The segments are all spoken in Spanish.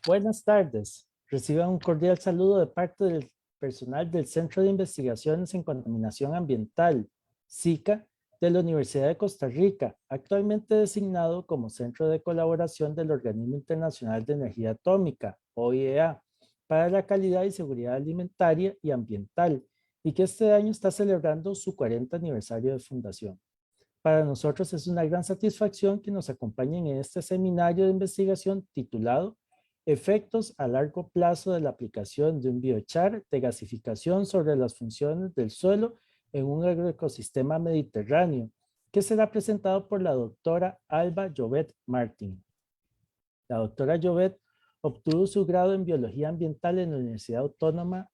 Buenas tardes. Reciban un cordial saludo de parte del personal del Centro de Investigaciones en Contaminación Ambiental, SICA, de la Universidad de Costa Rica, actualmente designado como Centro de Colaboración del Organismo Internacional de Energía Atómica, OIEA, para la calidad y seguridad alimentaria y ambiental, y que este año está celebrando su 40 aniversario de fundación. Para nosotros es una gran satisfacción que nos acompañen en este seminario de investigación titulado Efectos a largo plazo de la aplicación de un biochar de gasificación sobre las funciones del suelo en un agroecosistema mediterráneo, que será presentado por la doctora Alba Llobet Martín. La doctora Llobet obtuvo su grado en Biología Ambiental en la Universidad Autónoma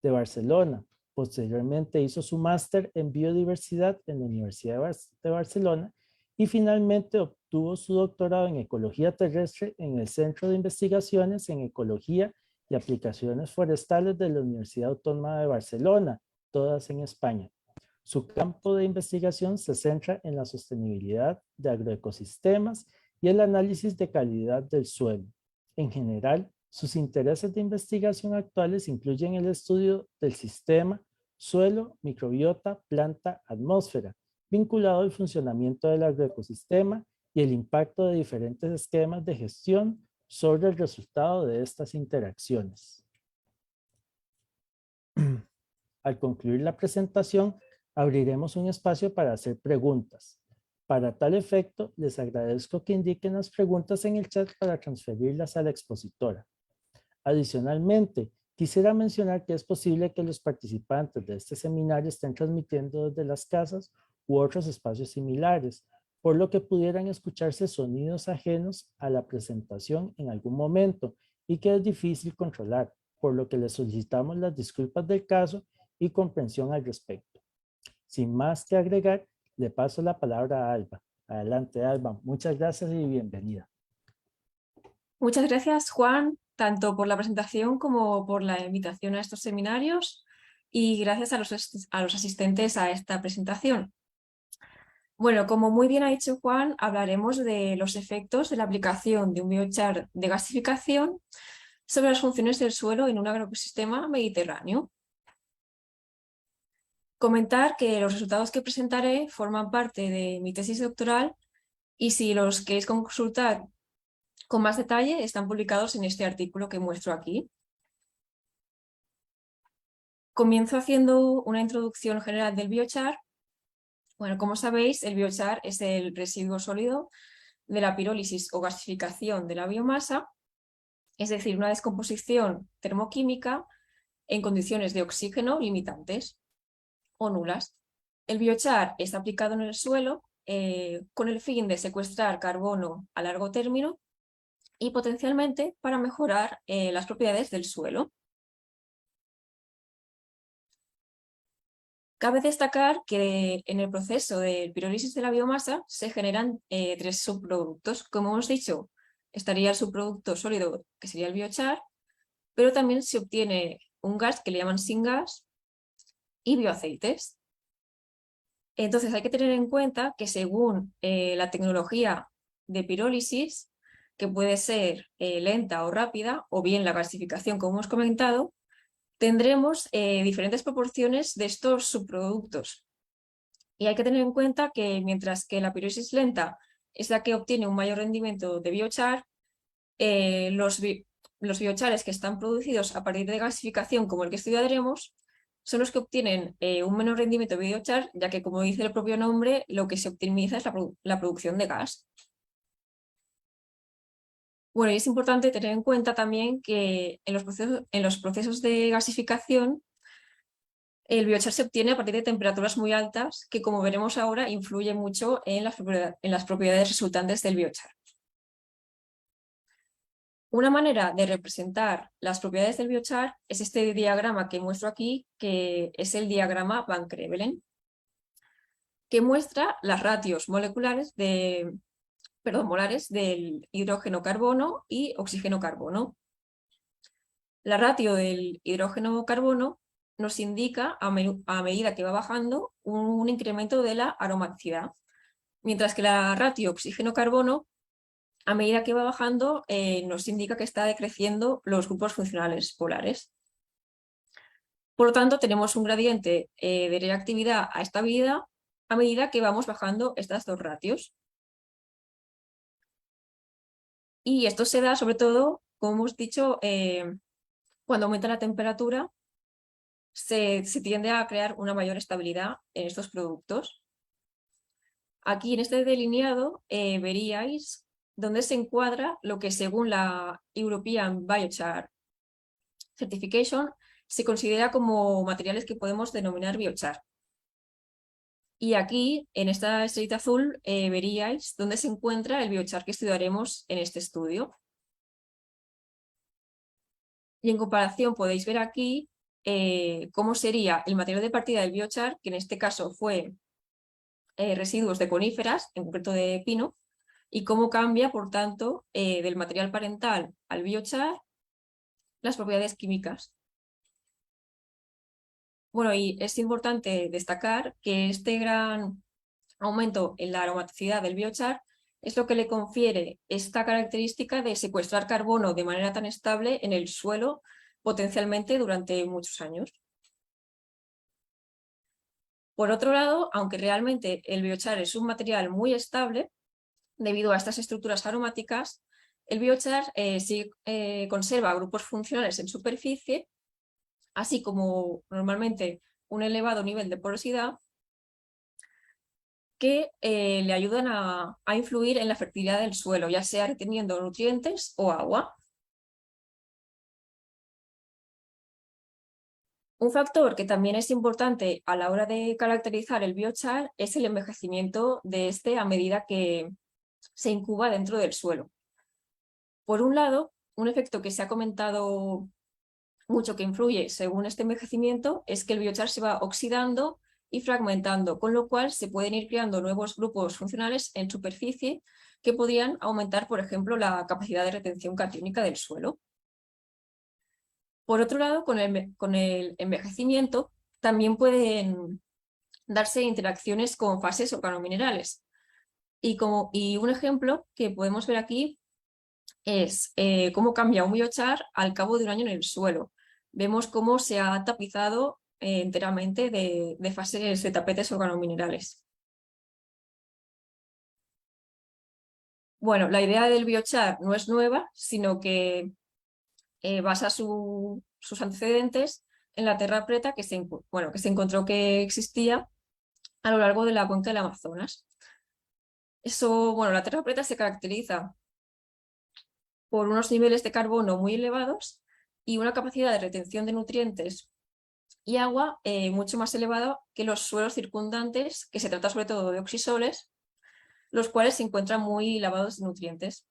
de Barcelona. Posteriormente hizo su máster en Biodiversidad en la Universidad de Barcelona y finalmente obtuvo su doctorado en Ecología Terrestre en el Centro de Investigaciones en Ecología y Aplicaciones Forestales de la Universidad Autónoma de Barcelona, todas en España. Su campo de investigación se centra en la sostenibilidad de agroecosistemas y el análisis de calidad del suelo. En general, sus intereses de investigación actuales incluyen el estudio del sistema suelo, microbiota, planta, atmósfera, vinculado al funcionamiento del agroecosistema y el impacto de diferentes esquemas de gestión sobre el resultado de estas interacciones. Al concluir la presentación, abriremos un espacio para hacer preguntas. Para tal efecto, les agradezco que indiquen las preguntas en el chat para transferirlas a la expositora. Adicionalmente, quisiera mencionar que es posible que los participantes de este seminario estén transmitiendo desde las casas u otros espacios similares, por lo que pudieran escucharse sonidos ajenos a la presentación en algún momento y que es difícil controlar, por lo que les solicitamos las disculpas del caso y comprensión al respecto. Sin más que agregar, le paso la palabra a Alba. Adelante, Alba. Muchas gracias y bienvenida. Muchas gracias, Juan, tanto por la presentación como por la invitación a estos seminarios y gracias a los asistentes a esta presentación. Bueno, como muy bien ha dicho Juan, hablaremos de los efectos de la aplicación de un biochar de gasificación sobre las funciones del suelo en un agroecosistema mediterráneo. Comentar que los resultados que presentaré forman parte de mi tesis doctoral y si los queréis consultar con más detalle están publicados en este artículo que muestro aquí. Comienzo haciendo una introducción general del biochar. Bueno, como sabéis, el biochar es el residuo sólido de la pirólisis o gasificación de la biomasa, es decir, una descomposición termoquímica en condiciones de oxígeno limitantes o nulas. El biochar es aplicado en el suelo con el fin de secuestrar carbono a largo término y potencialmente para mejorar las propiedades del suelo. Cabe destacar que en el proceso de pirólisis de la biomasa se generan tres subproductos. Como hemos dicho, estaría el subproducto sólido, que sería el biochar, pero también se obtiene un gas que le llaman syngas y bioaceites. Entonces hay que tener en cuenta que según la tecnología de pirólisis, que puede ser lenta o rápida, o bien la gasificación, como hemos comentado, tendremos diferentes proporciones de estos subproductos. Y hay que tener en cuenta que mientras que la pirólisis lenta es la que obtiene un mayor rendimiento de biochar, los biochares que están producidos a partir de gasificación, como el que estudiaremos, son los que obtienen un menor rendimiento de biochar, ya que, como dice el propio nombre, lo que se optimiza es la producción de gas. Bueno, y es importante tener en cuenta también que en los procesos de gasificación, el biochar se obtiene a partir de temperaturas muy altas, que como veremos ahora, influye mucho en las propiedades resultantes del biochar. Una manera de representar las propiedades del biochar es este diagrama que muestro aquí, que es el diagrama Van Crevelen, que muestra las ratios molares del hidrógeno-carbono y oxígeno-carbono. La ratio del hidrógeno-carbono nos indica, a medida que va bajando, un incremento de la aromaticidad, mientras que la ratio oxígeno-carbono a medida que va bajando, nos indica que está decreciendo los grupos funcionales polares. Por lo tanto, tenemos un gradiente de reactividad a estabilidad a medida que vamos bajando estas dos ratios. Y esto se da sobre todo, como hemos dicho, cuando aumenta la temperatura, se tiende a crear una mayor estabilidad en estos productos. Aquí en este delineado veríais dónde se encuadra lo que según la European Biochar Certification se considera como materiales que podemos denominar biochar. Y aquí, en esta estrellita azul, veríais dónde se encuentra el biochar que estudiaremos en este estudio. Y en comparación podéis ver aquí cómo sería el material de partida del biochar, que en este caso fue residuos de coníferas, en concreto de pino, y cómo cambia, por tanto, del material parental al biochar las propiedades químicas. Bueno, y es importante destacar que este gran aumento en la aromaticidad del biochar es lo que le confiere esta característica de secuestrar carbono de manera tan estable en el suelo, potencialmente durante muchos años. Por otro lado, aunque realmente el biochar es un material muy estable, debido a estas estructuras aromáticas, el biochar sí conserva grupos funcionales en superficie, así como normalmente un elevado nivel de porosidad, que le ayudan a influir en la fertilidad del suelo, ya sea reteniendo nutrientes o agua. Un factor que también es importante a la hora de caracterizar el biochar es el envejecimiento de este a medida que se incuba dentro del suelo. Por un lado, un efecto que se ha comentado mucho que influye según este envejecimiento es que el biochar se va oxidando y fragmentando, con lo cual se pueden ir creando nuevos grupos funcionales en superficie que podrían aumentar, por ejemplo, la capacidad de retención catiónica del suelo. Por otro lado, con el envejecimiento también pueden darse interacciones con fases organominerales. Y un ejemplo que podemos ver aquí es cómo cambia un biochar al cabo de un año en el suelo. Vemos cómo se ha tapizado enteramente de fases de tapetes organominerales. Bueno, la idea del biochar no es nueva, sino que basa sus antecedentes en la terra preta que se encontró que existía a lo largo de la cuenca del Amazonas. La terra preta se caracteriza por unos niveles de carbono muy elevados y una capacidad de retención de nutrientes y agua mucho más elevada que los suelos circundantes, que se trata sobre todo de oxisoles, los cuales se encuentran muy lavados de nutrientes.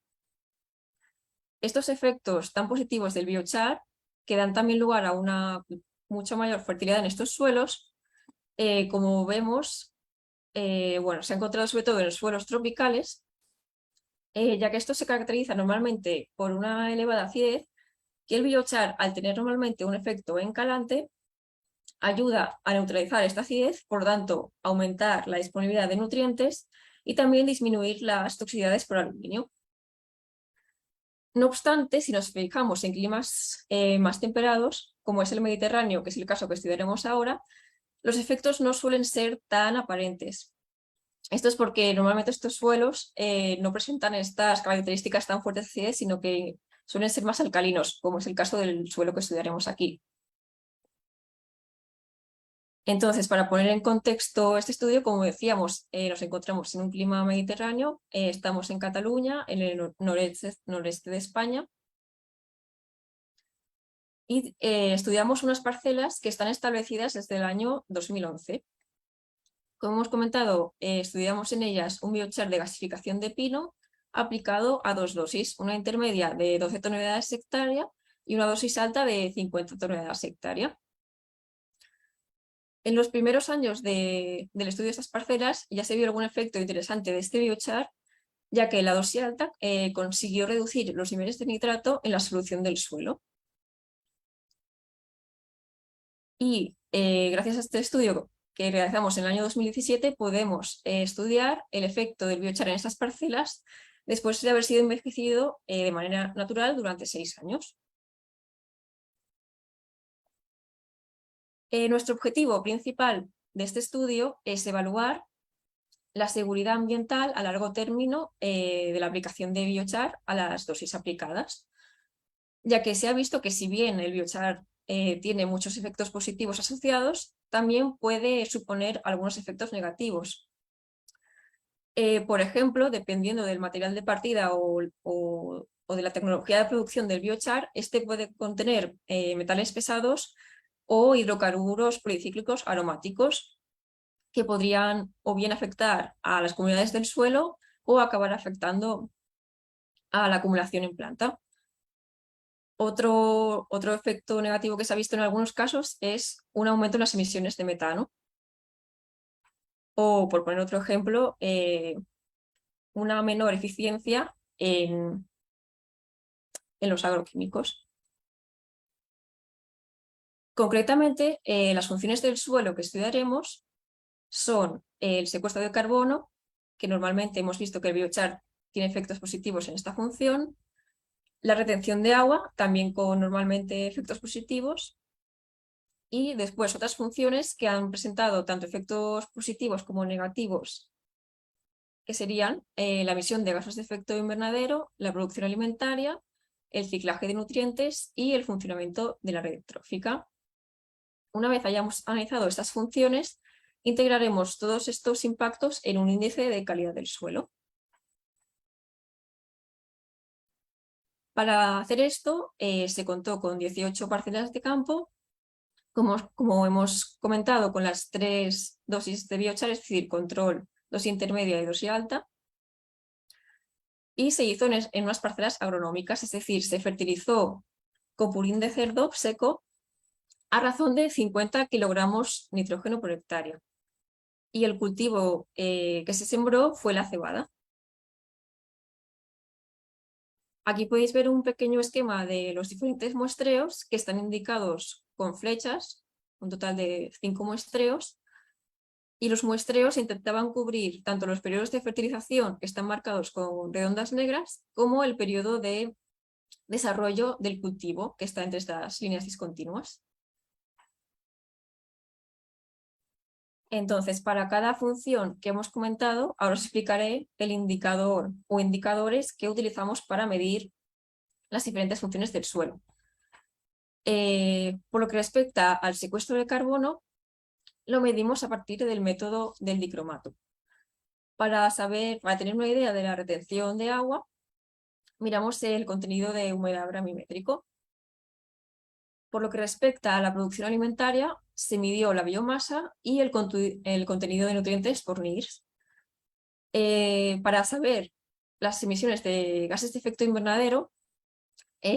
Estos efectos tan positivos del biochar, que dan también lugar a una mucho mayor fertilidad en estos suelos, como vemos, se ha encontrado sobre todo en los suelos tropicales, ya que esto se caracteriza normalmente por una elevada acidez, que el biochar, al tener normalmente un efecto encalante, ayuda a neutralizar esta acidez, por tanto, aumentar la disponibilidad de nutrientes y también disminuir las toxicidades por aluminio. No obstante, si nos fijamos en climas más temperados, como es el Mediterráneo, que es el caso que estudiaremos ahora, los efectos no suelen ser tan aparentes. Esto es porque normalmente estos suelos no presentan estas características tan fuertes de acidez, sino que suelen ser más alcalinos, como es el caso del suelo que estudiaremos aquí. Entonces, para poner en contexto este estudio, como decíamos, nos encontramos en un clima mediterráneo, estamos en Cataluña, en el noreste de España, y estudiamos unas parcelas que están establecidas desde el año 2011. Como hemos comentado, estudiamos en ellas un biochar de gasificación de pino aplicado a dos dosis, una intermedia de 12 toneladas hectárea y una dosis alta de 50 toneladas hectárea. En los primeros años del estudio de estas parcelas ya se vio algún efecto interesante de este biochar, ya que la dosis alta consiguió reducir los niveles de nitrato en la solución del suelo. Y gracias a este estudio que realizamos en el año 2017 podemos estudiar el efecto del biochar en estas parcelas después de haber sido envejecido de manera natural durante 6 años. Nuestro objetivo principal de este estudio es evaluar la seguridad ambiental a largo término de la aplicación de biochar a las dosis aplicadas, ya que se ha visto que si bien el biochar tiene muchos efectos positivos asociados, también puede suponer algunos efectos negativos. Por ejemplo, dependiendo del material de partida o de la tecnología de producción del biochar, este puede contener metales pesados o hidrocarburos policíclicos aromáticos que podrían o bien afectar a las comunidades del suelo o acabar afectando a la acumulación en planta. Otro efecto negativo que se ha visto en algunos casos es un aumento en las emisiones de metano. O, por poner otro ejemplo, una menor eficiencia en los agroquímicos. Concretamente, las funciones del suelo que estudiaremos son el secuestro de carbono, que normalmente hemos visto que el biochar tiene efectos positivos en esta función, la retención de agua, también con normalmente efectos positivos, y después otras funciones que han presentado tanto efectos positivos como negativos, que serían la emisión de gases de efecto invernadero, la producción alimentaria, el ciclaje de nutrientes y el funcionamiento de la red trófica. Una vez hayamos analizado estas funciones, integraremos todos estos impactos en un índice de calidad del suelo. Para hacer esto se contó con 18 parcelas de campo, como hemos comentado, con las 3 dosis de biochar, es decir, control, dosis intermedia y dosis alta, y se hizo en unas parcelas agronómicas, es decir, se fertilizó con purín de cerdo seco a razón de 50 kilogramos nitrógeno por hectárea. Y el cultivo que se sembró fue la cebada. Aquí podéis ver un pequeño esquema de los diferentes muestreos que están indicados con flechas, un total de 5 muestreos, y los muestreos intentaban cubrir tanto los periodos de fertilización, que están marcados con redondas negras, como el periodo de desarrollo del cultivo, que está entre estas líneas discontinuas. Entonces, para cada función que hemos comentado, ahora os explicaré el indicador o indicadores que utilizamos para medir las diferentes funciones del suelo. Por lo que respecta al secuestro de carbono, lo medimos a partir del método del dicromato. Para tener una idea de la retención de agua, miramos el contenido de humedad gramimétrico. Por lo que respecta a la producción alimentaria, se midió la biomasa y el contenido de nutrientes por NIRS. Para saber las emisiones de gases de efecto invernadero,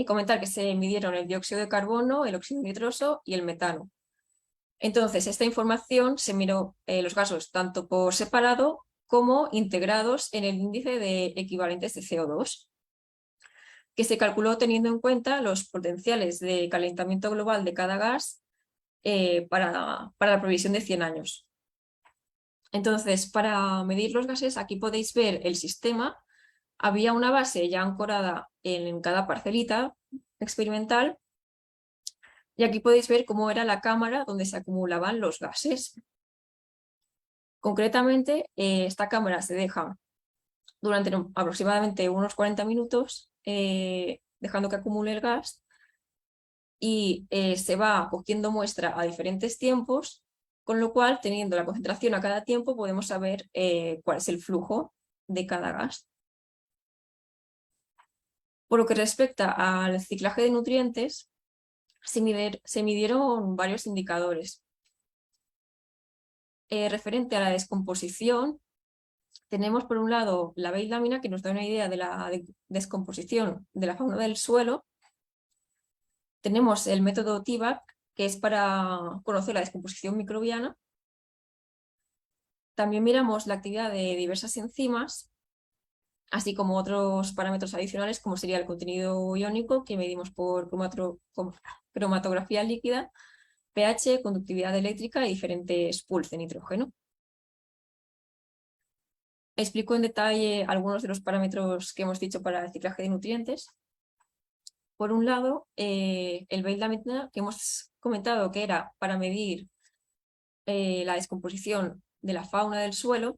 comentar que se midieron el dióxido de carbono, el óxido nitroso y el metano. Entonces, esta información se miró los gases tanto por separado como integrados en el índice de equivalentes de CO2, que se calculó teniendo en cuenta los potenciales de calentamiento global de cada gas para la previsión de 100 años. Entonces, para medir los gases, aquí podéis ver el sistema. Había una base ya ancorada en cada parcelita experimental, y aquí podéis ver cómo era la cámara donde se acumulaban los gases. Concretamente, esta cámara se deja durante aproximadamente unos 40 minutos, dejando que acumule el gas, y se va cogiendo muestra a diferentes tiempos, con lo cual, teniendo la concentración a cada tiempo, podemos saber cuál es el flujo de cada gas. Por lo que respecta al ciclaje de nutrientes, se midieron varios indicadores. Referente a la descomposición, tenemos por un lado la beislamina, que nos da una idea de la descomposición de la fauna del suelo. Tenemos el método TIVAC, que es para conocer la descomposición microbiana. También miramos la actividad de diversas enzimas, así como otros parámetros adicionales, como sería el contenido iónico, que medimos por cromatografía líquida, pH, conductividad eléctrica y diferentes pools de nitrógeno. explico en detalle algunos de los parámetros que hemos dicho para el ciclaje de nutrientes. Por un lado, el Veil-Laminar, que hemos comentado que era para medir la descomposición de la fauna del suelo,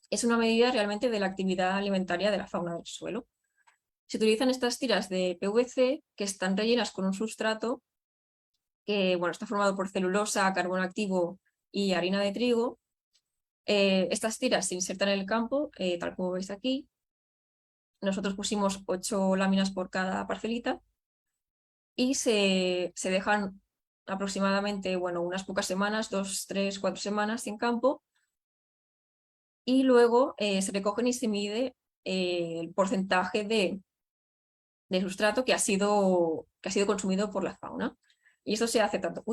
es una medida realmente de la actividad alimentaria de la fauna del suelo. Se utilizan estas tiras de PVC que están rellenas con un sustrato que está formado por celulosa, carbono activo y harina de trigo. Estas tiras se insertan en el campo, tal como veis aquí. Nosotros pusimos 8 láminas por cada parcelita y se dejan aproximadamente unas pocas semanas, 2, 3, 4 semanas en campo, y luego se recogen y se mide el porcentaje de sustrato que ha sido consumido por la fauna. Y esto se hace tanto,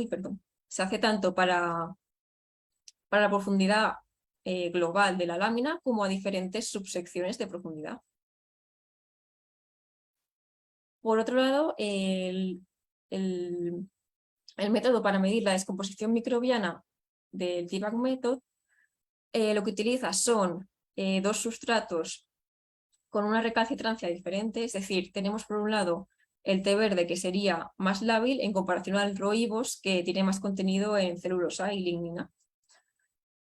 se hace tanto para la profundidad global de la lámina como a diferentes subsecciones de profundidad. Por otro lado, el método para medir la descomposición microbiana del Debug Method lo que utiliza son 2 sustratos con una recalcitrancia diferente, es decir, tenemos por un lado el té verde, que sería más lábil en comparación al roibos, que tiene más contenido en celulosa y lignina.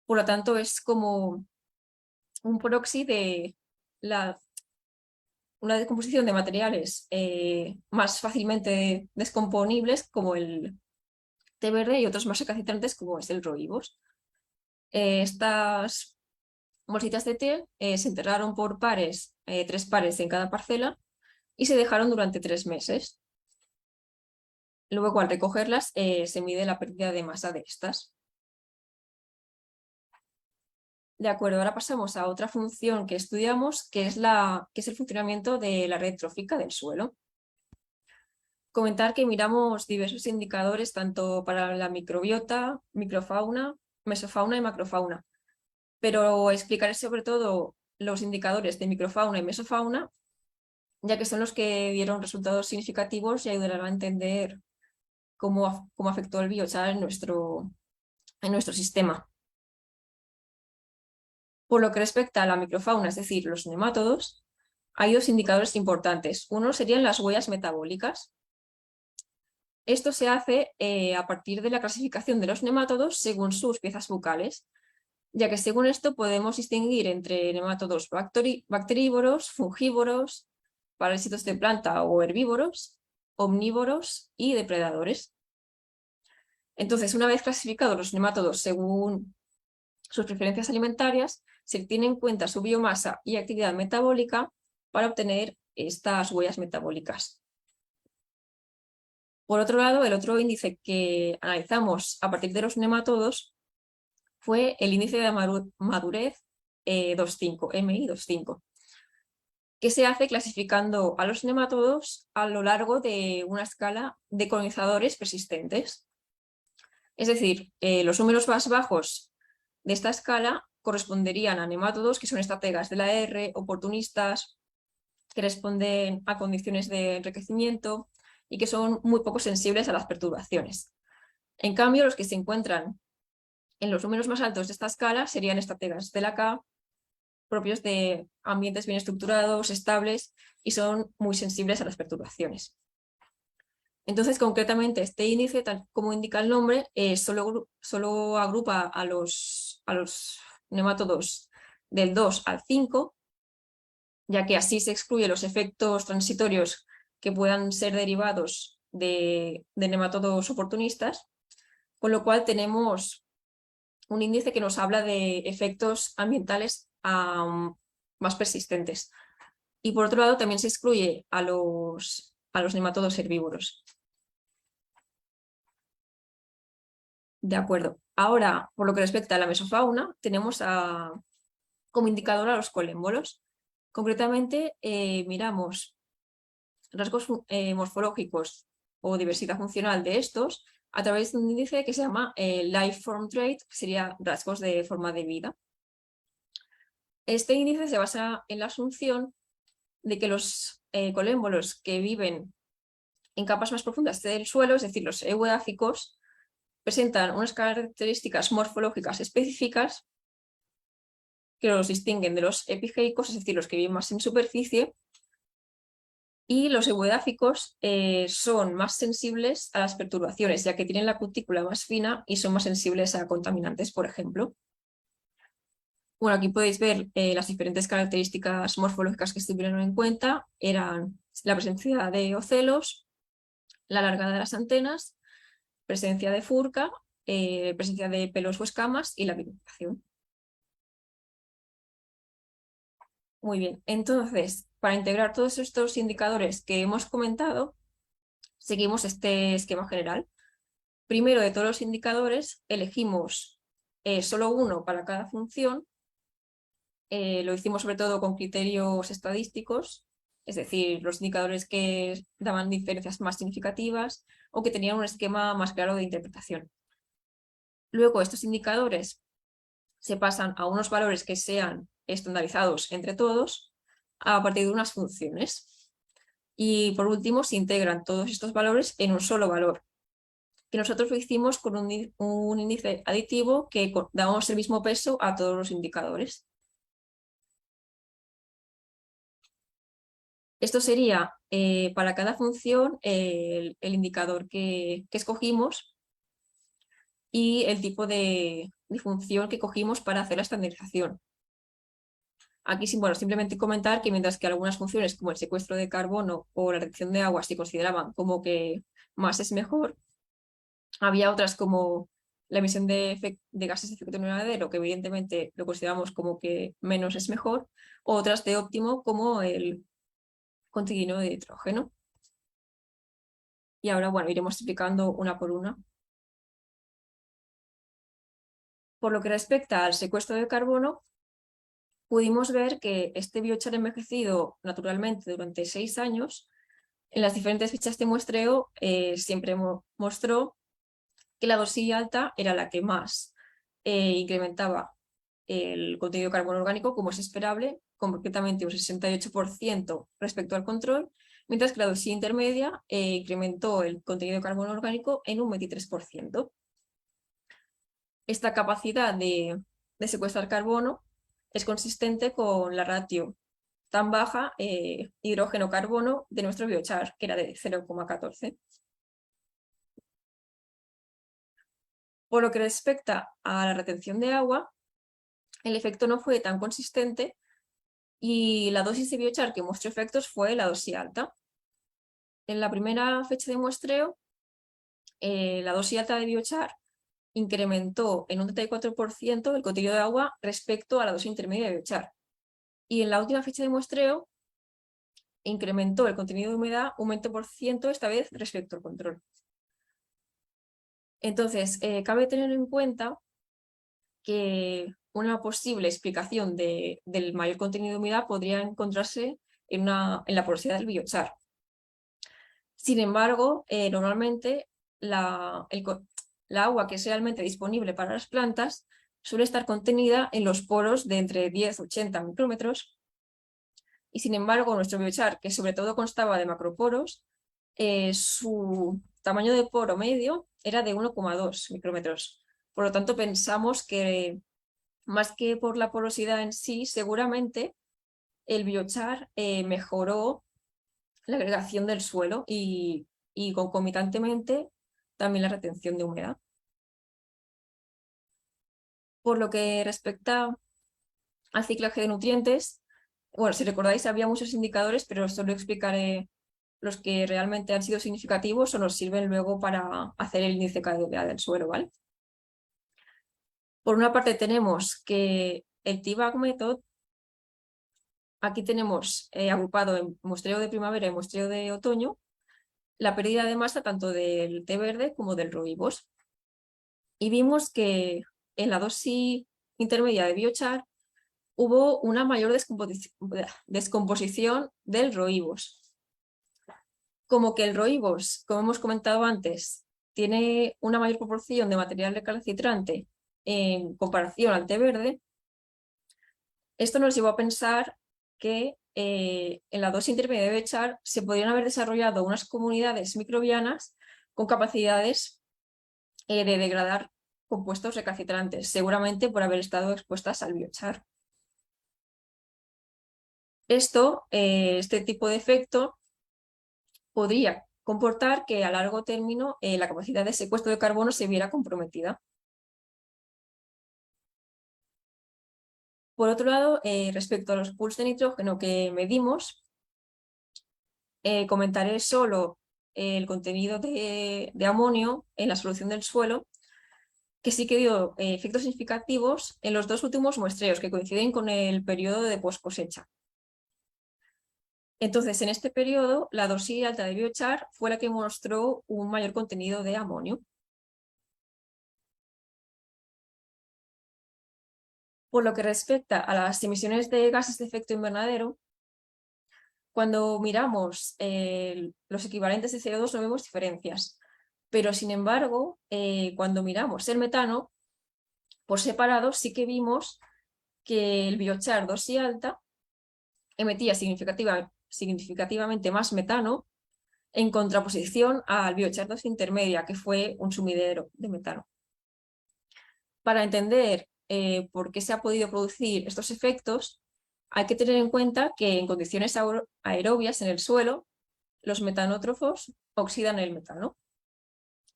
Por lo tanto, es como un proxy de una descomposición de materiales más fácilmente descomponibles, como el té verde, y otros más recalcitrantes, como es el roibos. Estas bolsitas de té se enterraron por pares, 3 pares en cada parcela, y se dejaron durante 3 meses. Luego, al recogerlas, se mide la pérdida de masa de estas. De acuerdo, ahora pasamos a otra función que estudiamos, que es el funcionamiento de la red trófica del suelo. Comentar que miramos diversos indicadores tanto para la microbiota, microfauna, mesofauna y macrofauna, pero explicaré sobre todo los indicadores de microfauna y mesofauna, ya que son los que dieron resultados significativos y ayudarán a entender cómo afectó el biochar en nuestro sistema. Por lo que respecta a la microfauna, es decir, los nemátodos, hay 2 indicadores importantes. Uno serían las huellas metabólicas. Esto se hace a partir de la clasificación de los nemátodos según sus piezas bucales, ya que según esto podemos distinguir entre nemátodos bacterívoros, fungívoros, parásitos de planta o herbívoros, omnívoros y depredadores. Entonces, una vez clasificados los nemátodos según sus preferencias alimentarias, se tiene en cuenta su biomasa y actividad metabólica para obtener estas huellas metabólicas. Por otro lado, el otro índice que analizamos a partir de los nemátodos fue el índice de madurez 2.5, MI 2.5, que se hace clasificando a los nemátodos a lo largo de una escala de colonizadores persistentes. Es decir, los números más bajos de esta escala corresponderían a nemátodos que son estrategas de la R, oportunistas, que responden a condiciones de enriquecimiento y que son muy poco sensibles a las perturbaciones. En cambio, los que se encuentran en los números más altos de esta escala serían estrategas de la K, propios de ambientes bien estructurados, estables, y son muy sensibles a las perturbaciones. Entonces, concretamente, este índice, tal como indica el nombre, solo agrupa a los nemátodos del 2 al 5, ya que así se excluyen los efectos transitorios que puedan ser derivados de nemátodos oportunistas, con lo cual tenemos un índice que nos habla de efectos ambientales más persistentes. Y por otro lado, también se excluye a los nemátodos herbívoros. De acuerdo. Ahora, por lo que respecta a la mesofauna, tenemos como indicador a los colémbolos. Concretamente, miramos rasgos morfológicos o diversidad funcional de estos a través de un índice que se llama Life Form Trait, que sería rasgos de forma de vida. Este índice se basa en la asunción de que los colémbolos que viven en capas más profundas del suelo, es decir, los eudáficos, presentan unas características morfológicas específicas que los distinguen de los epigeicos, es decir, los que viven más en superficie, y los eudáficos son más sensibles a las perturbaciones, ya que tienen la cutícula más fina y son más sensibles a contaminantes, por ejemplo. Bueno, aquí podéis ver las diferentes características morfológicas que se tuvieron en cuenta. Eran la presencia de ocelos, la largada de las antenas, presencia de furca, presencia de pelos o escamas y la bifurcación. Muy bien, entonces, para integrar todos estos indicadores que hemos comentado, seguimos este esquema general. Primero, de todos los indicadores, elegimos solo uno para cada función. Lo hicimos sobre todo con criterios estadísticos, es decir, los indicadores que daban diferencias más significativas o que tenían un esquema más claro de interpretación. Luego, estos indicadores se pasan a unos valores que sean estandarizados entre todos a partir de unas funciones. Y por último, se integran todos estos valores en un solo valor, que nosotros lo hicimos con un índice aditivo que damos el mismo peso a todos los indicadores. Esto sería para cada función el indicador que escogimos y el tipo de función que cogimos para hacer la estandarización. Aquí bueno, simplemente comentar que mientras que algunas funciones como el secuestro de carbono o la retención de agua se consideraban como que más es mejor, había otras como la emisión de gases de efecto invernadero, que evidentemente lo consideramos como que menos es mejor, o otras de óptimo como el contenido de hidrógeno. Y ahora, bueno, iremos explicando una por una. Por lo que respecta al secuestro de carbono, pudimos ver que este biochar envejecido naturalmente durante 6 años, en las diferentes fechas de muestreo, siempre mostró que la dosis alta era la que más incrementaba el contenido de carbono orgánico, como es esperable, concretamente un 68% respecto al control, mientras que la dosis intermedia incrementó el contenido de carbono orgánico en un 23%. Esta capacidad de secuestrar carbono es consistente con la ratio tan baja hidrógeno-carbono de nuestro biochar, que era de 0,14. Por lo que respecta a la retención de agua, el efecto no fue tan consistente y la dosis de biochar que mostró efectos fue la dosis alta. En la primera fecha de muestreo, la dosis alta de biochar incrementó en un 34% el contenido de agua respecto a la dosis intermedia de biochar. Y en la última fecha de muestreo, incrementó el contenido de humedad un 20%, esta vez respecto al control. Entonces, cabe tener en cuenta que una posible explicación del mayor contenido de humedad podría encontrarse en la porosidad del biochar. Sin embargo, normalmente la agua que es realmente disponible para las plantas suele estar contenida en los poros de entre 10 y 80 micrómetros. Y sin embargo, nuestro biochar, que sobre todo constaba de macroporos, su tamaño de poro medio era de 1,2 micrómetros. Por lo tanto, pensamos que más que por la porosidad en sí, seguramente el biochar mejoró la agregación del suelo y concomitantemente también la retención de humedad. Por lo que respecta al ciclaje de nutrientes, bueno, si recordáis había muchos indicadores, pero solo explicaré los que realmente han sido significativos o nos sirven luego para hacer el índice de calidad del suelo, ¿vale? Por una parte tenemos que el T-Bag Method, aquí tenemos agrupado en muestreo de primavera y muestreo de otoño, la pérdida de masa tanto del té verde como del rooibos. Y vimos que en la dosis intermedia de biochar hubo una mayor descomposición del rooibos. Como que el rooibos, como hemos comentado antes, tiene una mayor proporción de material recalcitrante en comparación al té verde, esto nos llevó a pensar que en la dosis intermedia de biochar se podrían haber desarrollado unas comunidades microbianas con capacidades de degradar compuestos recalcitrantes, seguramente por haber estado expuestas al biochar. Este tipo de efecto podría comportar que a largo término la capacidad de secuestro de carbono se viera comprometida. Por otro lado, respecto a los pools de nitrógeno que medimos, comentaré solo el contenido de amonio en la solución del suelo, que sí que dio efectos significativos en los dos últimos muestreos, que coinciden con el periodo de post cosecha. Entonces, en este periodo, la dosis alta de biochar fue la que mostró un mayor contenido de amonio. Por lo que respecta a las emisiones de gases de efecto invernadero, cuando miramos los equivalentes de CO2 no vemos diferencias, pero sin embargo, cuando miramos el metano, por separado sí que vimos que el biochar dosis alta emitía significativamente más metano en contraposición al biochar dosis intermedia, que fue un sumidero de metano. Para entender por qué se ha podido producir estos efectos, hay que tener en cuenta que en condiciones aerobias en el suelo, los metanótrofos oxidan el metano,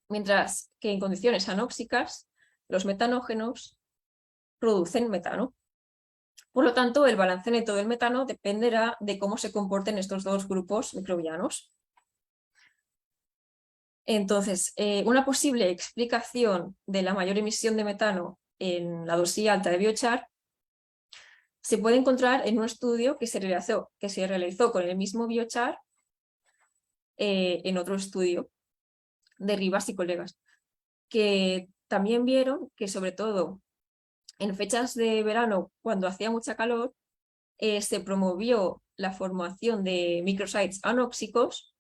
mientras que en condiciones anóxicas, los metanógenos producen metano. Por lo tanto, el balance neto del metano dependerá de cómo se comporten estos dos grupos microbianos. Entonces, una posible explicación de la mayor emisión de metano en la dosis alta de biochar se puede encontrar en un estudio que se realizó con el mismo biochar en otro estudio de Rivas y colegas, que también vieron que sobre todo en fechas de verano, cuando hacía mucha calor, se promovió la formación de microsites anóxicos,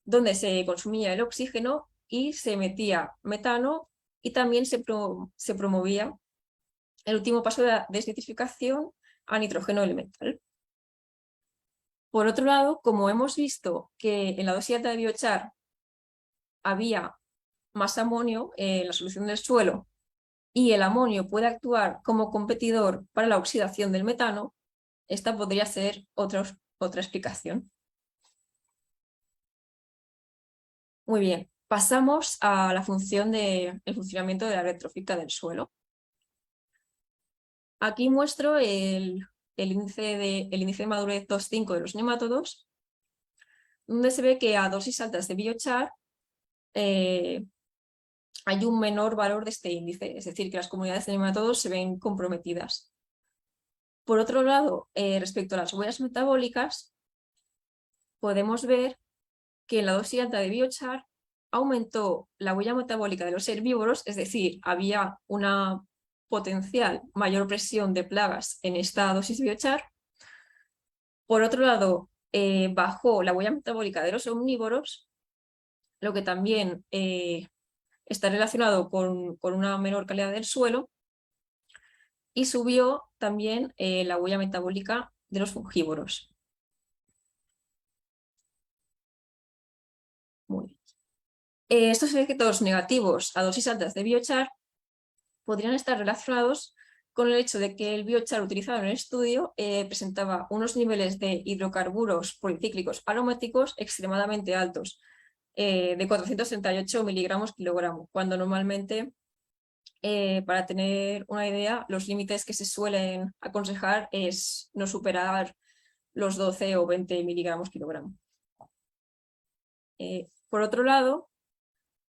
donde se consumía el oxígeno y se metía metano, y también se promovía el último paso de la desnitrificación a nitrógeno elemental. Por otro lado, como hemos visto que en la dosis alta de biochar había más amonio en la solución del suelo y el amonio puede actuar como competidor para la oxidación del metano, esta podría ser otra explicación. Muy bien, pasamos a la función del funcionamiento de la electrofílica del suelo. Aquí muestro el índice de madurez 2,5 de los nemátodos, donde se ve que a dosis altas de biochar hay un menor valor de este índice, es decir, que las comunidades de nemátodos se ven comprometidas. Por otro lado, respecto a las huellas metabólicas, podemos ver que en la dosis alta de biochar aumentó la huella metabólica de los herbívoros, es decir, había una potencial mayor presión de plagas en esta dosis de biochar. Por otro lado, bajó la huella metabólica de los omnívoros, lo que también está relacionado con una menor calidad del suelo, y subió también la huella metabólica de los fungívoros. Muy bien. Estos efectos negativos a dosis altas de biochar podrían estar relacionados con el hecho de que el biochar utilizado en el estudio presentaba unos niveles de hidrocarburos policíclicos aromáticos extremadamente altos, de 438 miligramos kilogramo, cuando normalmente, para tener una idea, los límites que se suelen aconsejar es no superar los 12 o 20 miligramos kilogramo. Por otro lado,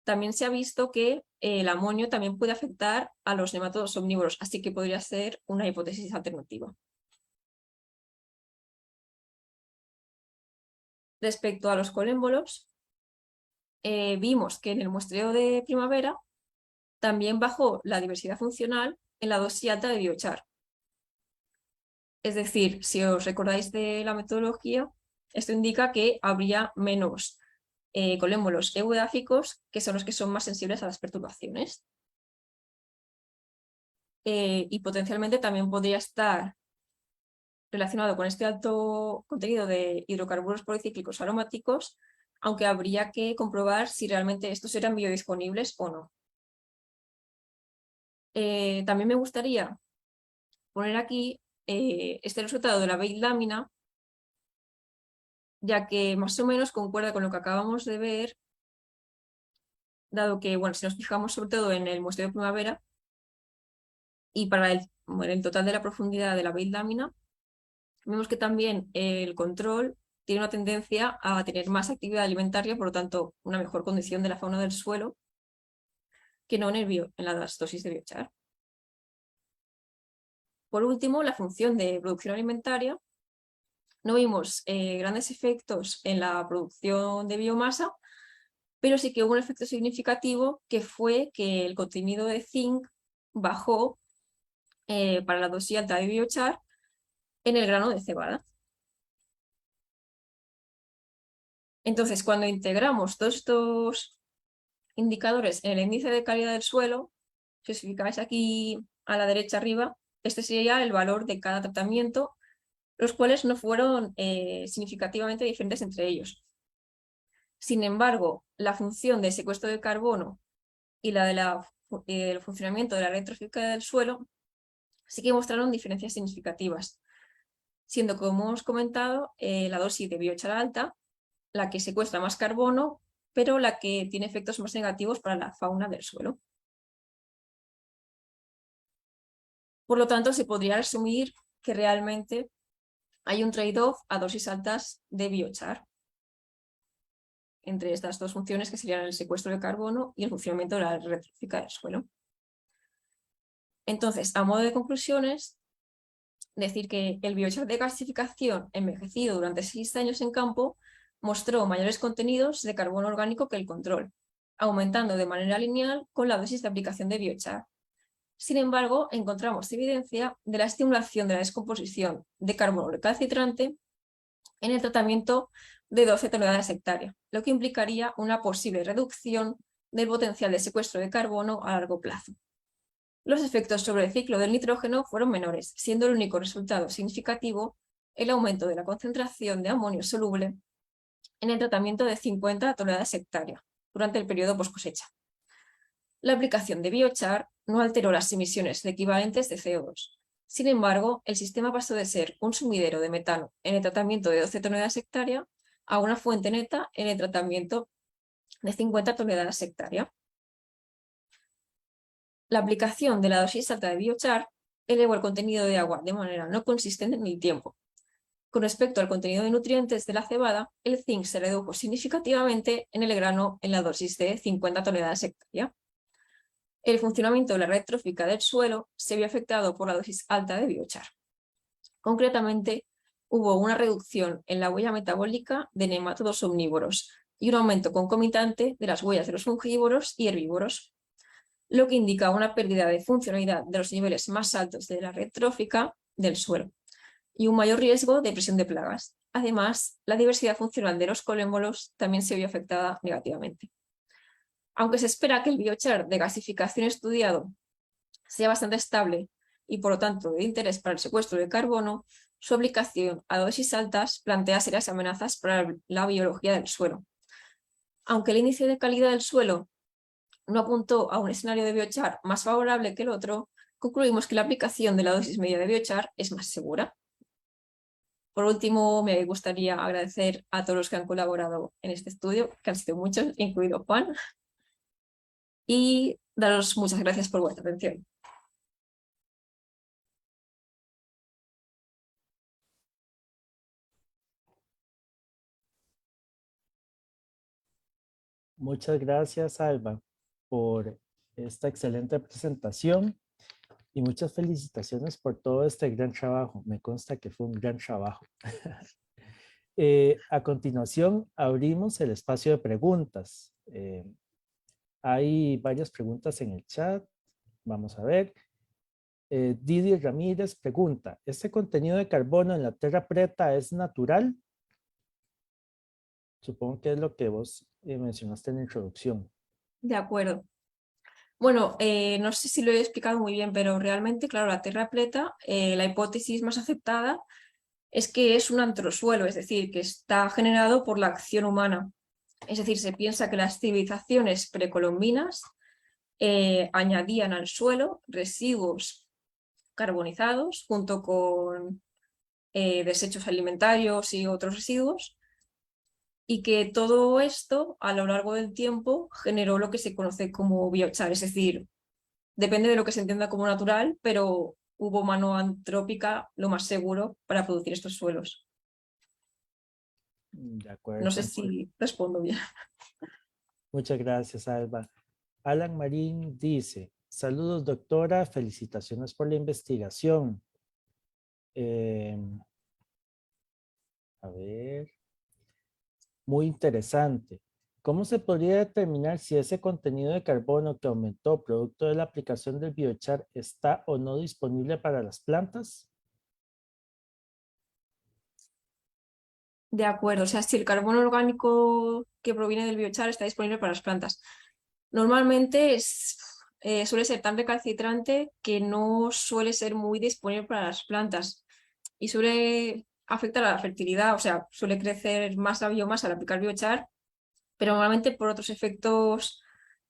también se ha visto que el amonio también puede afectar a los nemátodos omnívoros, así que podría ser una hipótesis alternativa. Respecto a los colémbolos, vimos que en el muestreo de primavera también bajó la diversidad funcional en la dosis alta de biochar. Es decir, si os recordáis de la metodología, esto indica que habría menos colémbolos eudáficos, que son los que son más sensibles a las perturbaciones. Y potencialmente también podría estar relacionado con este alto contenido de hidrocarburos policíclicos aromáticos, aunque habría que comprobar si realmente estos eran biodisponibles o no. También me gustaría poner aquí este resultado de la Beit lámina, ya que más o menos concuerda con lo que acabamos de ver, dado que, bueno, si nos fijamos sobre todo en el muestreo de primavera y para el total de la profundidad de la Beit lámina, vemos que también el control tiene una tendencia a tener más actividad alimentaria, por lo tanto, una mejor condición de la fauna del suelo que no en las dosis de biochar. Por último, la función de producción alimentaria. No vimos grandes efectos en la producción de biomasa, pero sí que hubo un efecto significativo que fue que el contenido de zinc bajó para la dosis alta de biochar en el grano de cebada. Entonces, cuando integramos todos estos indicadores en el índice de calidad del suelo, si os fijáis aquí a la derecha arriba, este sería el valor de cada tratamiento, los cuales no fueron significativamente diferentes entre ellos. Sin embargo, la función de secuestro de carbono y la del funcionamiento de la red trófica del suelo sí que mostraron diferencias significativas, siendo, como hemos comentado, la dosis de biochar alta la que secuestra más carbono, pero la que tiene efectos más negativos para la fauna del suelo. Por lo tanto, se podría resumir que realmente hay un trade-off a dosis altas de biochar entre estas dos funciones, que serían el secuestro de carbono y el funcionamiento de la red trófica del suelo. Entonces, a modo de conclusiones, decir que el biochar de gasificación envejecido durante 6 años en campo mostró mayores contenidos de carbono orgánico que el control, aumentando de manera lineal con la dosis de aplicación de biochar. Sin embargo, encontramos evidencia de la estimulación de la descomposición de carbono recalcitrante en el tratamiento de 12 toneladas hectárea, lo que implicaría una posible reducción del potencial de secuestro de carbono a largo plazo. Los efectos sobre el ciclo del nitrógeno fueron menores, siendo el único resultado significativo el aumento de la concentración de amonio soluble en el tratamiento de 50 toneladas hectárea durante el periodo post cosecha. La aplicación de biochar no alteró las emisiones de equivalentes de CO2. Sin embargo, el sistema pasó de ser un sumidero de metano en el tratamiento de 12 toneladas hectárea a una fuente neta en el tratamiento de 50 toneladas hectárea. La aplicación de la dosis alta de biochar elevó el contenido de agua de manera no consistente en el tiempo. Con respecto al contenido de nutrientes de la cebada, el zinc se redujo significativamente en el grano en la dosis de 50 toneladas hectárea. El funcionamiento de la red trófica del suelo se vio afectado por la dosis alta de biochar. Concretamente, hubo una reducción en la huella metabólica de nemátodos omnívoros y un aumento concomitante de las huellas de los fungívoros y herbívoros, lo que indica una pérdida de funcionalidad de los niveles más altos de la red trófica del suelo y un mayor riesgo de presión de plagas. Además, la diversidad funcional de los colémbolos también se vio afectada negativamente. Aunque se espera que el biochar de gasificación estudiado sea bastante estable y por lo tanto de interés para el secuestro de carbono, su aplicación a dosis altas plantea serias amenazas para la biología del suelo. Aunque el índice de calidad del suelo no apuntó a un escenario de biochar más favorable que el otro, concluimos que la aplicación de la dosis media de biochar es más segura. Por último, me gustaría agradecer a todos los que han colaborado en este estudio, que han sido muchos, incluido Juan, y daros muchas gracias por vuestra atención. Muchas gracias, Alba, por esta excelente presentación y muchas felicitaciones por todo este gran trabajo. Me consta que fue un gran trabajo. A continuación, abrimos el espacio de preguntas. Hay varias preguntas en el chat. Vamos a ver. Didi Ramírez pregunta, ¿este contenido de carbono en la tierra preta es natural? Supongo que es lo que vos mencionaste en la introducción. De acuerdo. Bueno, no sé si lo he explicado muy bien, pero realmente, claro, la tierra preta, la hipótesis más aceptada es que es un antrosuelo, es decir, que está generado por la acción humana. Es decir, se piensa que las civilizaciones precolombinas añadían al suelo residuos carbonizados junto con desechos alimentarios y otros residuos, y que todo esto a lo largo del tiempo generó lo que se conoce como biochar, es decir, depende de lo que se entienda como natural, pero hubo mano antrópica lo más seguro para producir estos suelos. De No sé acuerdo. si respondo bien. Muchas gracias, Alba. Alan Marín dice, saludos doctora, felicitaciones por la investigación. A ver, muy interesante. ¿Cómo se podría determinar si ese contenido de carbono que aumentó producto de la aplicación del biochar está o no disponible para las plantas? De acuerdo, o sea, si el carbono orgánico que proviene del biochar está disponible para las plantas. Normalmente suele ser tan recalcitrante que no suele ser muy disponible para las plantas y suele afectar a la fertilidad, o sea, suele crecer más la biomasa al aplicar biochar, pero normalmente por otros efectos,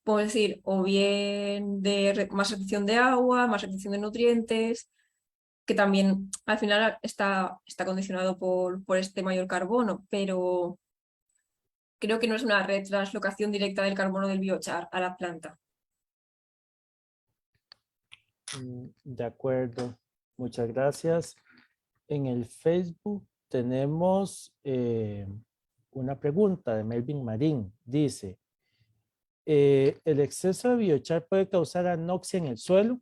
puedo decir, o bien de más retención de agua, más retención de nutrientes, que también al final está condicionado por este mayor carbono, pero creo que no es una retranslocación directa del carbono del biochar a la planta. De acuerdo, muchas gracias. En el Facebook tenemos una pregunta de Melvin Marín. Dice, ¿el exceso de biochar puede causar anoxia en el suelo?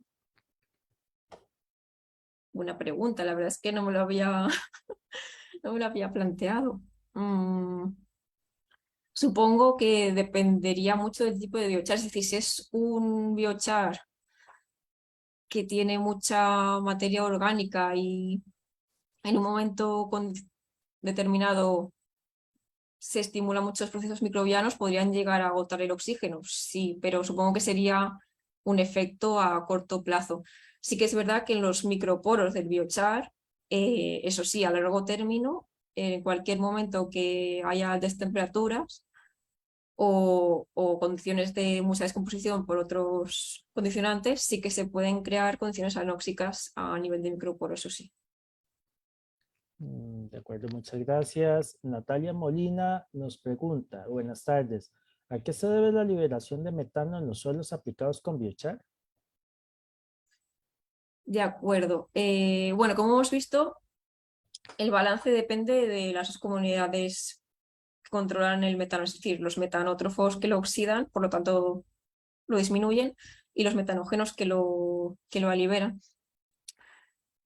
Buena pregunta, la verdad es que no me lo había, no me lo había planteado. Supongo que dependería mucho del tipo de biochar, es decir, si es un biochar que tiene mucha materia orgánica y en un momento determinado se estimulan muchos procesos microbianos, podrían llegar a agotar el oxígeno, sí, pero supongo que sería un efecto a corto plazo. Sí que es verdad que en los microporos del biochar, eso sí, a largo término, en cualquier momento que haya altas temperaturas o condiciones de mucha descomposición por otros condicionantes, sí que se pueden crear condiciones anóxicas a nivel de microporo, eso sí. De acuerdo, muchas gracias. Natalia Molina nos pregunta, buenas tardes, ¿a qué se debe la liberación de metano en los suelos aplicados con biochar? De acuerdo. Bueno, como hemos visto, el balance depende de las dos comunidades que controlan el metano, es decir, los metanótrofos que lo oxidan, por lo tanto lo disminuyen, y los metanógenos que lo liberan.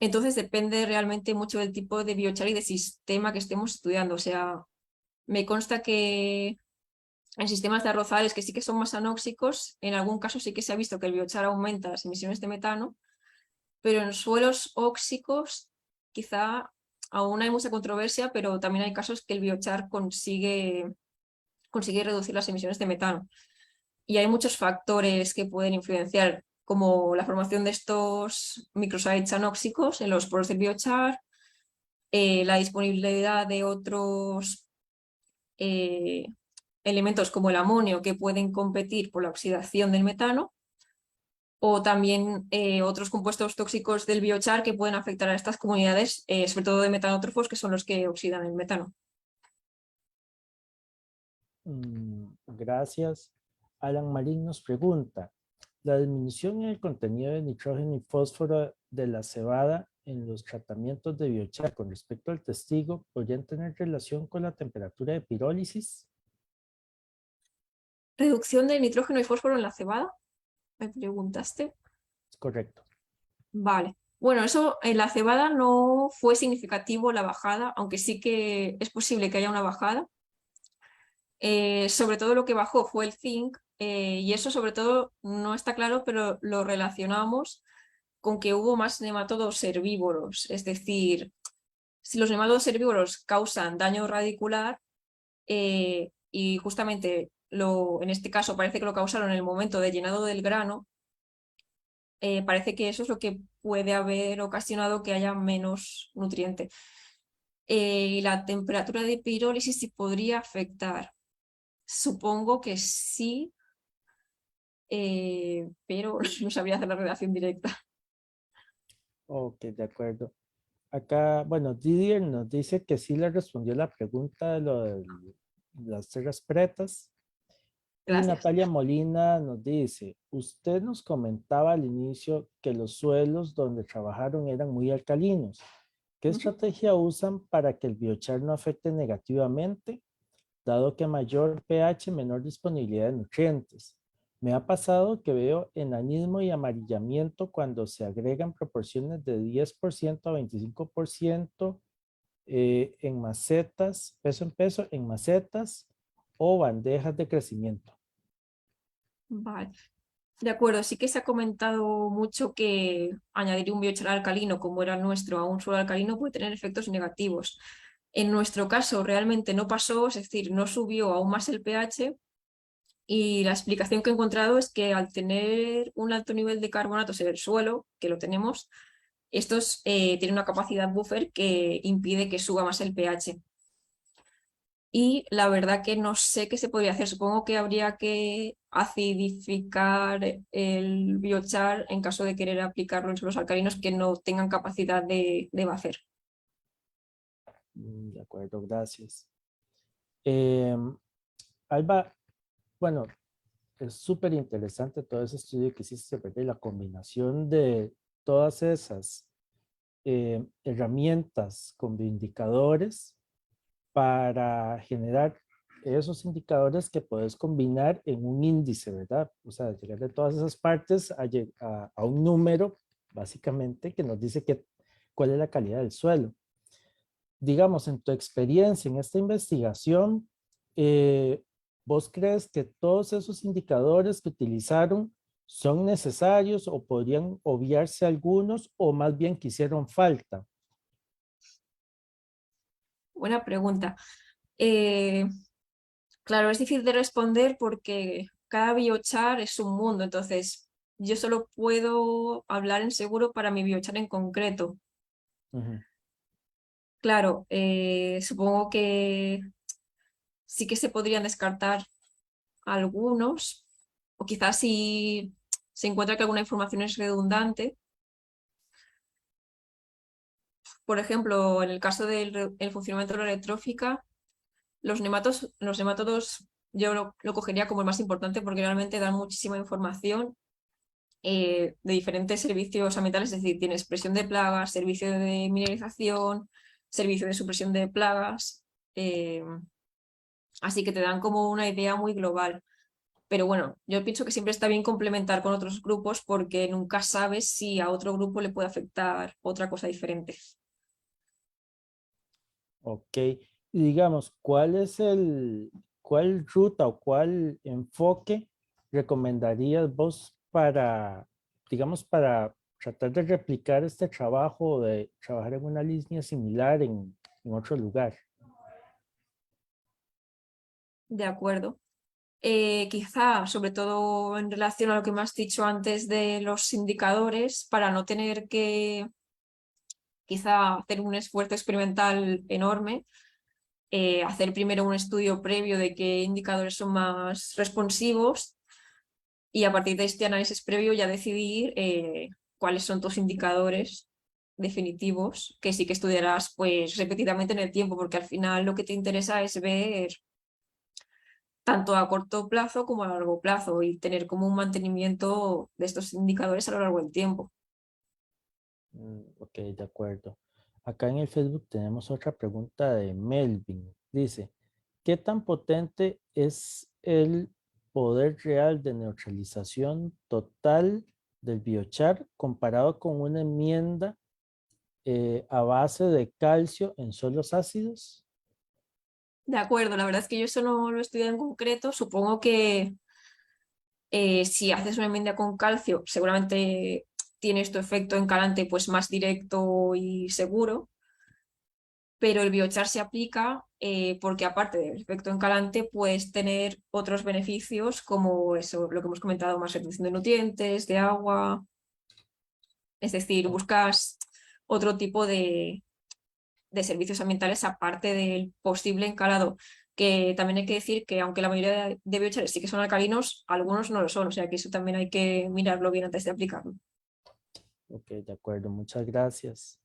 Entonces depende realmente mucho del tipo de biochar y de sistema que estemos estudiando. O sea, me consta que en sistemas de arrozales que sí que son más anóxicos, en algún caso sí que se ha visto que el biochar aumenta las emisiones de metano, pero en suelos óxicos quizá aún hay mucha controversia, pero también hay casos que el biochar consigue reducir las emisiones de metano. Y hay muchos factores que pueden influenciar, como la formación de estos microsites anóxicos en los poros del biochar, la disponibilidad de otros eh, elementos como el amonio que pueden competir por la oxidación del metano, o también otros compuestos tóxicos del biochar que pueden afectar a estas comunidades, sobre todo de metanótrofos, que son los que oxidan el metano. Gracias. Alan Marín nos pregunta, ¿la disminución en el contenido de nitrógeno y fósforo de la cebada en los tratamientos de biochar con respecto al testigo podrían tener relación con la temperatura de pirólisis? ¿Reducción de nitrógeno y fósforo en la cebada? Me preguntaste. Correcto. Vale. Bueno, eso en la cebada no fue significativo la bajada, aunque sí que es posible que haya una bajada. Sobre todo lo que bajó fue el zinc, y eso sobre todo no está claro, pero lo relacionamos con que hubo más nemátodos herbívoros. Es decir, si los nemátodos herbívoros causan daño radicular, y justamente en este caso parece que lo causaron en el momento de llenado del grano, parece que eso es lo que puede haber ocasionado que haya menos nutriente. Y la temperatura de pirólisis sí podría afectar. Supongo que sí, pero no sabría hacer la relación directa. Ok, de acuerdo. Acá, bueno, Didier nos dice que sí le respondió la pregunta de lo de las tierras pretas. Y Gracias. Natalia Molina nos dice, usted nos comentaba al inicio que los suelos donde trabajaron eran muy alcalinos. ¿Qué Ujú. estrategia usan para que el biochar no afecte negativamente, dado que mayor pH, menor disponibilidad de nutrientes? Me ha pasado que veo enanismo y amarillamiento cuando se agregan proporciones de 10% a 25% en macetas, peso en peso, en macetas o bandejas de crecimiento. Vale. De acuerdo, sí que se ha comentado mucho que añadir un biochar alcalino como era el nuestro a un suelo alcalino puede tener efectos negativos. En nuestro caso realmente no pasó, es decir, no subió aún más el pH y la explicación que he encontrado es que al tener un alto nivel de carbonatos en el suelo, que lo tenemos, estos tienen una capacidad buffer que impide que suba más el pH. Y la verdad que no sé qué se podría hacer. Supongo que habría que acidificar el biochar en caso de querer aplicarlo en suelos alcalinos que no tengan capacidad de bacer. De acuerdo, gracias. Eh, Alba, bueno, es súper interesante todo ese estudio que hiciste, ¿verdad? Y la combinación de todas esas herramientas con bioindicadores para generar esos indicadores que puedes combinar en un índice, ¿verdad? O sea, llegar de todas esas partes a un número, básicamente, que nos dice cuál es la calidad del suelo. Digamos, en tu experiencia en esta investigación, eh, ¿vos crees que todos esos indicadores que utilizaron son necesarios o podrían obviarse algunos o más bien que hicieron falta? Buena pregunta. Eh, claro, es difícil de responder porque cada biochar es un mundo, entonces yo solo puedo hablar en seguro para mi biochar en concreto. Ujú. Claro, supongo que sí que se podrían descartar algunos, o quizás si se encuentra que alguna información es redundante. Por ejemplo, en el caso del el funcionamiento de la electrófica, los nematodos yo lo cogería como el más importante porque realmente dan muchísima información de diferentes servicios ambientales, es decir, tienes presión de plagas, servicio de mineralización, servicio de supresión de plagas, eh, así que te dan como una idea muy global. Pero bueno, yo pienso que siempre está bien complementar con otros grupos porque nunca sabes si a otro grupo le puede afectar otra cosa diferente. Ok. Y digamos, cuál ruta o cuál enfoque recomendarías vos para, digamos, para tratar de replicar este trabajo o de trabajar en una línea similar en otro lugar? De acuerdo. Quizá, sobre todo en relación a lo que me has dicho antes de los indicadores, para no tener que quizá hacer un esfuerzo experimental enorme, hacer primero un estudio previo de qué indicadores son más responsivos y a partir de este análisis previo ya decidir cuáles son tus indicadores definitivos que sí que estudiarás pues repetidamente en el tiempo, porque al final lo que te interesa es ver tanto a corto plazo como a largo plazo y tener como un mantenimiento de estos indicadores a lo largo del tiempo. Ok, de acuerdo. Acá en el Facebook tenemos otra pregunta de Melvin. Dice, ¿qué tan potente es el poder real de neutralización total del biochar comparado con una enmienda a base de calcio en suelos ácidos? De acuerdo, la verdad es que yo eso no lo he estudiado en concreto. Supongo que si haces una enmienda con calcio, seguramente tienes tu efecto en calante pues más directo y seguro, pero el biochar se aplica porque aparte del efecto en calante puedes tener otros beneficios como eso, lo que hemos comentado, más retención de nutrientes, de agua, es decir, Oh, buscas otro tipo de servicios ambientales aparte del posible encalado, que también hay que decir que aunque la mayoría de biochares sí que son alcalinos, algunos no lo son, o sea que eso también hay que mirarlo bien antes de aplicarlo. Ok, de acuerdo, muchas gracias.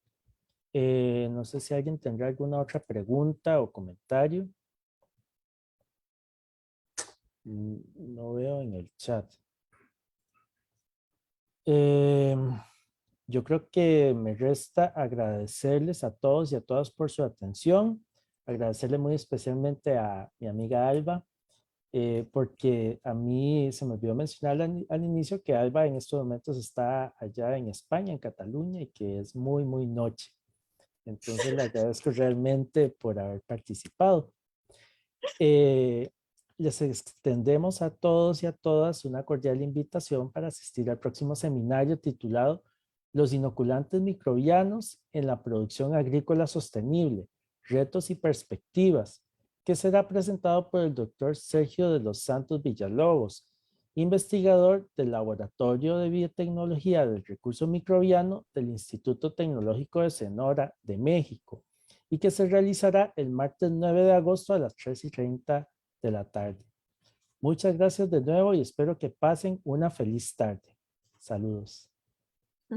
No sé si alguien tendrá alguna otra pregunta o comentario. No veo en el chat. Yo creo que me resta agradecerles a todos y a todas por su atención. Agradecerle muy especialmente a mi amiga Alba, porque a mí se me olvidó mencionar al inicio que Alba en estos momentos está allá en España, en Cataluña, y que es muy, muy noche. Entonces le agradezco realmente por haber participado. Eh, Les extendemos a todos y a todas una cordial invitación para asistir al próximo seminario titulado Los inoculantes microbianos en la producción agrícola sostenible, retos y perspectivas, que será presentado por el doctor Sergio de los Santos Villalobos, investigador del Laboratorio de Biotecnología del Recurso Microbiano del Instituto Tecnológico de Sonora de México, y que se realizará el martes 9 de agosto a las 3:30 de la tarde. Muchas gracias de nuevo y espero que pasen una feliz tarde. Saludos.